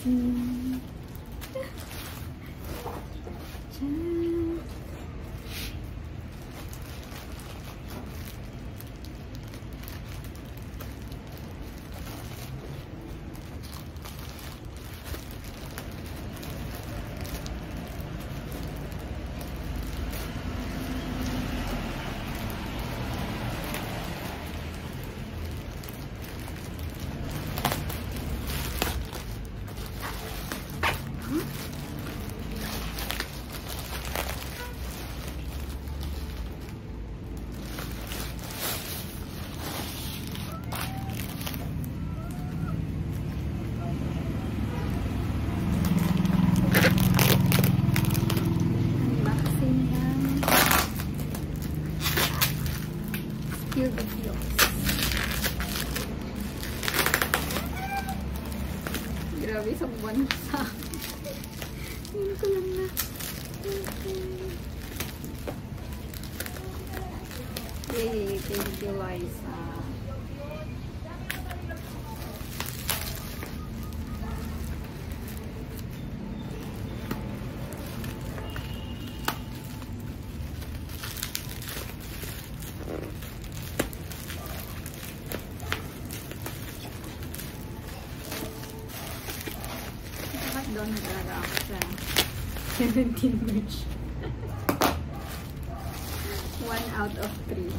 unboxing. Grabe, isang buwan na sa akin. Hindi ko lang na. Yay, thank you, Liza. Doon naglaga ako sa 17 merch. 1 out of 3.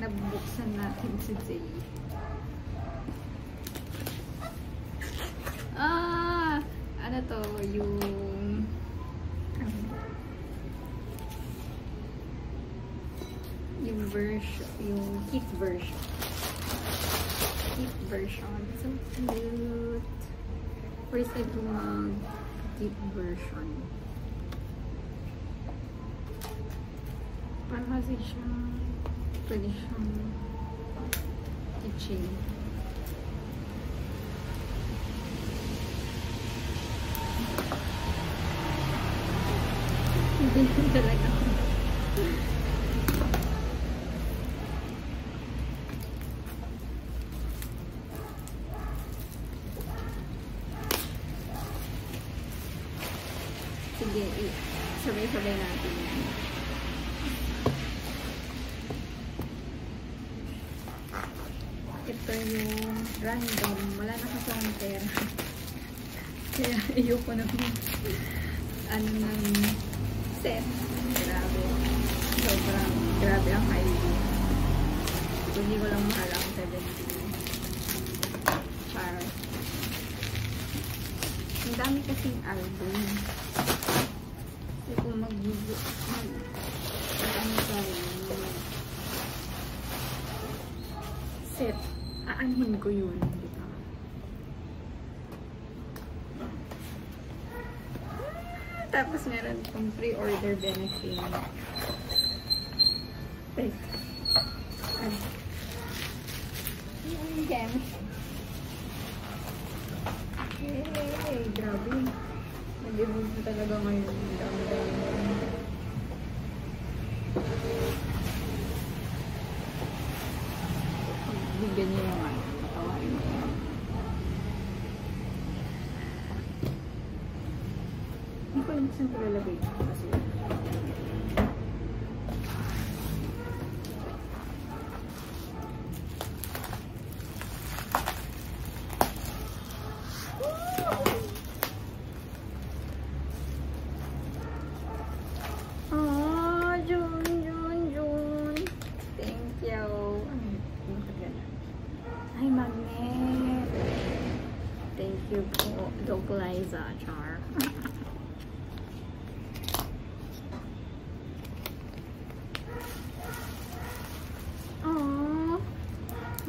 Nabuksan natin si Zay. Ano to? Yung version, yung kit version. So cute. First time ko mag-kit version. Parang kasi siya pwede siyang keychain. Hindi ko talaga. Sige, sabay-sabay natin yan. Ito yung random. Wala na kasi akong pera. Kaya ayoko na ng set. Grabe. Sobrang grabe ang high. Hindi ko lang mahal ang 70. Para. Ang dami kasing album. Kasi kung ano tayo, set, aanhin ko yun, diba? Tapos meron kong pre-order benefit. Yay! Grabe. Nag-evolve na talaga ngayon. Bigyan niyo yung ano. Matawain mo yan. Hindi ko alam saan ko lalagay kasi ay, magnet. Thank you po, Doc Liza, char. Aww.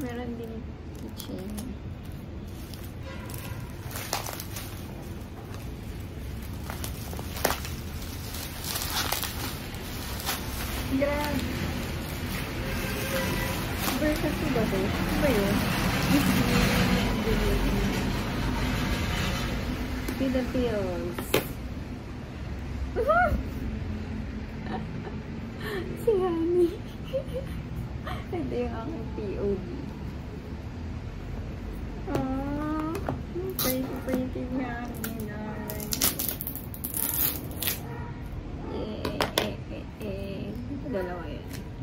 Meron din keychain. Grabe. Versus ba ito? Ano ba yun? Philippines. Si Honey. Ito yung aking POD. Aww.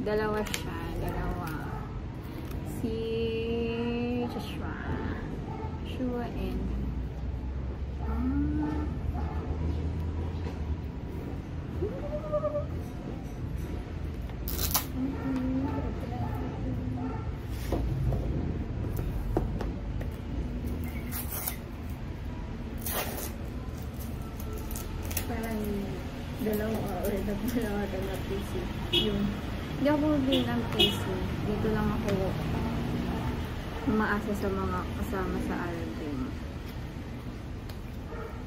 Dalawa siya. Dalawa. Si Joshua. Joshua and parang dalawa na PC. Yung hindi ako bumibili ng PC. Dito lang ako umaasa sa mga kasama sa album.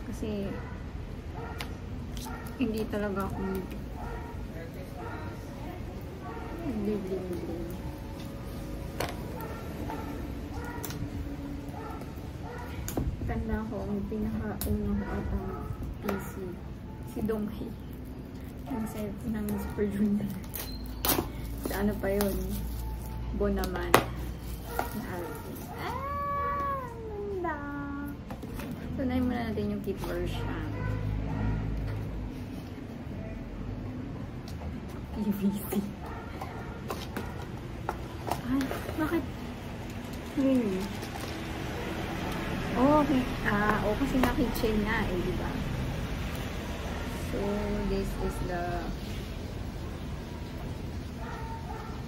Kasi hindi talaga ako bibili. Tanda ko, ang pinaka-unang ko ata PC, si Donghee. Ng Super Junior. Sa ano pa yun? Bonaman. Na album. Ganda! Tunayin muna natin yung kit version. PVC. Ay, bakit? Really? Oh, okay. Kasi na-keychain na eh, diba? So, this is the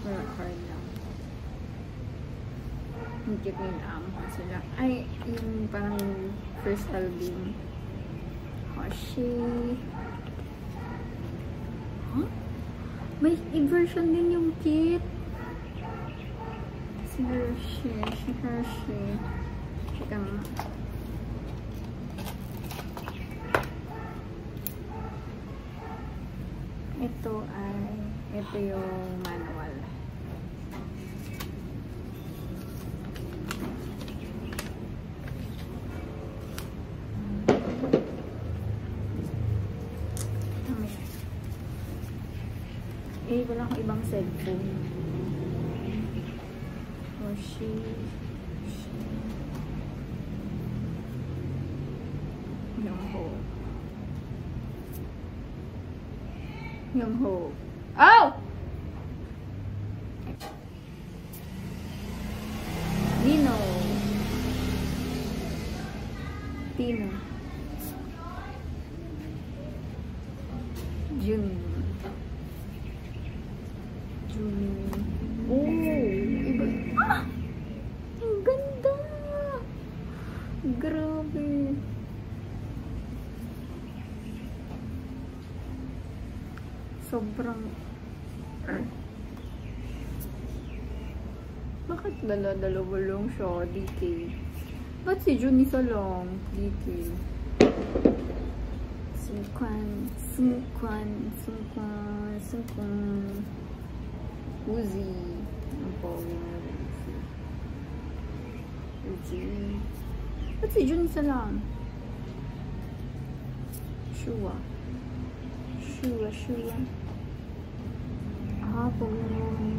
card lang. Ang cute nila sila. Ay, yung parang first album. Hoshi. Huh? May version din yung kit. Si Hershey. Chika nga. Ito yung manual. Wala akong ibang cellphone. Hoshi. Youngho. Oh! Tino. Jun. Oh! Iba. Ah! Ang ganda! Grabe! Sobrang... Bakit dala-dalawa lang siya? DK. Ba't si Jun isa lang? DK. Sungkwan. Uzi. Ang pogi na Uzi. Ba't si Jun isa lang? Shua. Pogi.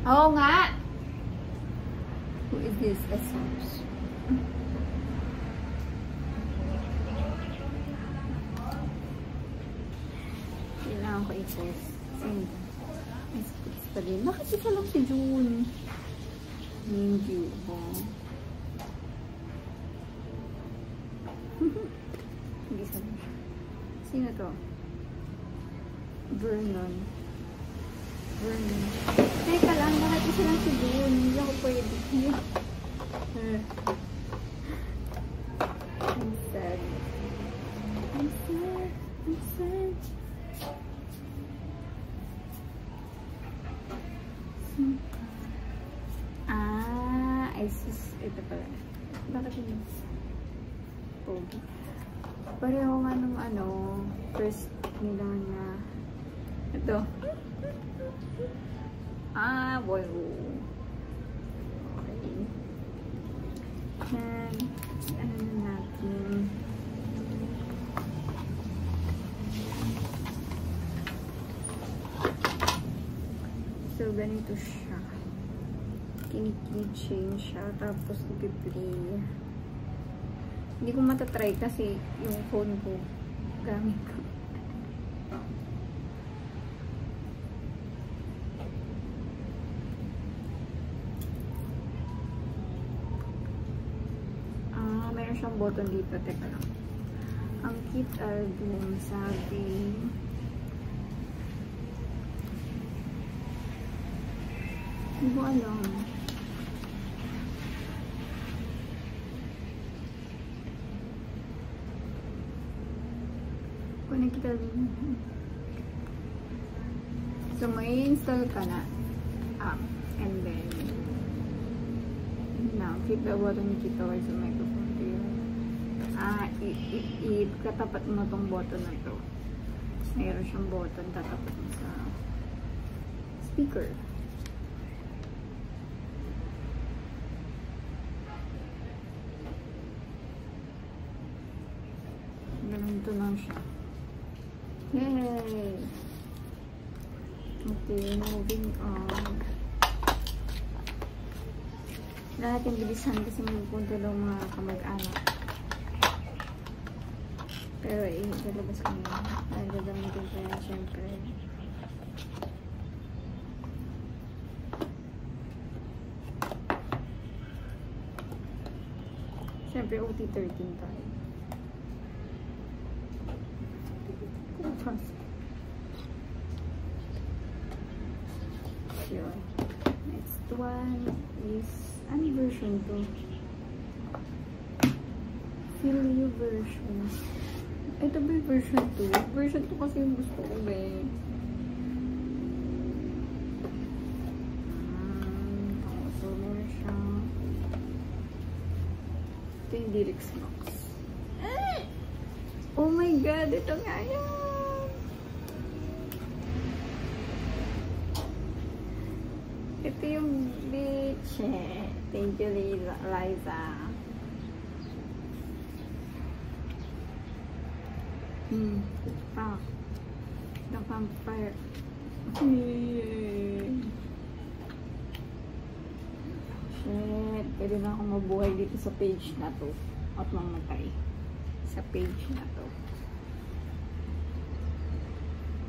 Oo nga! Who is this? Essence. Kailangan ko i-post. Bakit ito lang si June? Thank you. Sino to? Vernon. Teka lang, bakit isa lang si June? Hindi ako pwede. I'm sad. Ito pala. Bakit yun? Pogi. Pareho nga nung first nila na ito. Boy. Okay. And, ano natin? So, ganito siya. Kini-keychain siya. Tapos, ipi-play. Hindi ko matatry kasi yung phone ko gamit ko. Meron siyang button dito. Teka lang. Ang kit album, sabi, hindi ko alam. Connect album. So, may install ka na app. And then, now, keep the button dito sa microphone. Katapat mo tong button na to. Mayroon siyang button, tatapat mo sa speaker. Ganito lang siya. Yay! Okay, moving on. Lahat yung bilisan kasi magpunta daw mga kamag-anak. Pero ilalabas ko na. Dahil gagamitin ko yan, syempre. Syempre, OT13 tayo. Yun. Next one is, ano version to? Feel you version. Ito ba yung version 2? Version 2 kasi yung gusto ko ba eh. So, meron siyang ito yung lyrics box. Oh my god! Ito nga yan! Ito yung bitch eh. Thank you, Liza. The vampire. Shit. Pwede na akong mabuhay dito sa page na to. At mamatay. Sa page na to.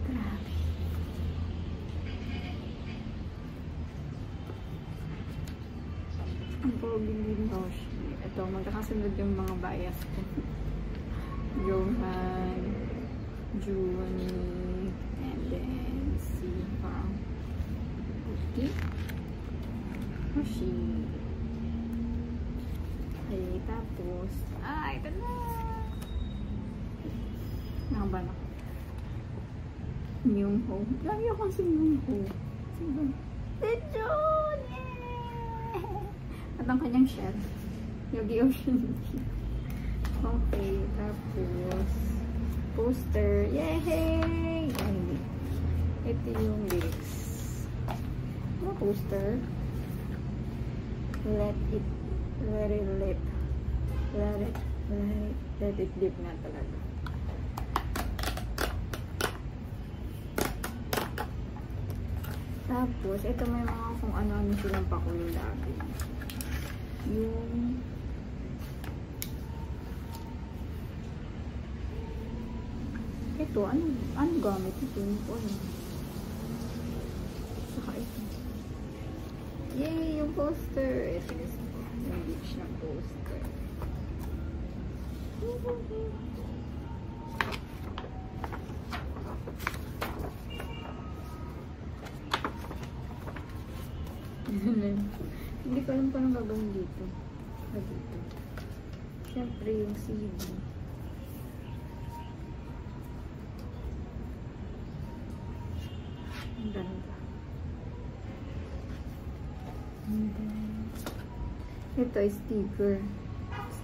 Grabe. Ang poging din daw siya. Ito, magkakasunod yung mga bias ko. Johan, Junie, and then Siva, Puti, Hoshi. Okay, tapos, ito na! Nakaba na. Myungho. Lagi ako si Myungho. Sino? Si Jun! At ang kanyang shell. Yogi Ocean. Okay, tapos poster. Yay! Ito yung lyrics. Ano poster? Let it dip na talaga. Tapos, ito may mga kung ano-ano silang pakulo lagi. Yung ito, ano gamit ito? Saka ito. Yay! Yung poster! Ito yung beach na poster. Hindi ko alam paano gagawin dito. Dito. Siyempre yung CD. Ang ganda. Ito ay sticker.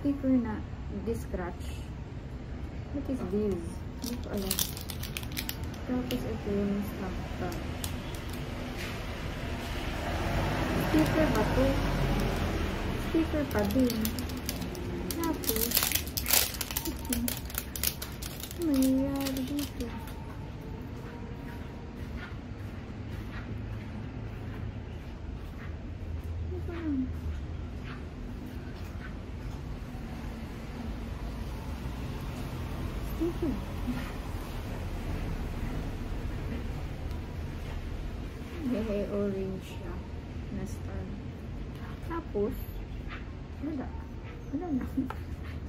Sticker na scratch. What is this? Hindi ko alam. Tapos ito yung stamp pa. Sticker ba ito? Sticker pa din. Tapos ito. Mayroon dito. May orange siya na star. Tapos, wala na.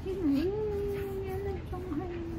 Yun na, yung nagtanghan.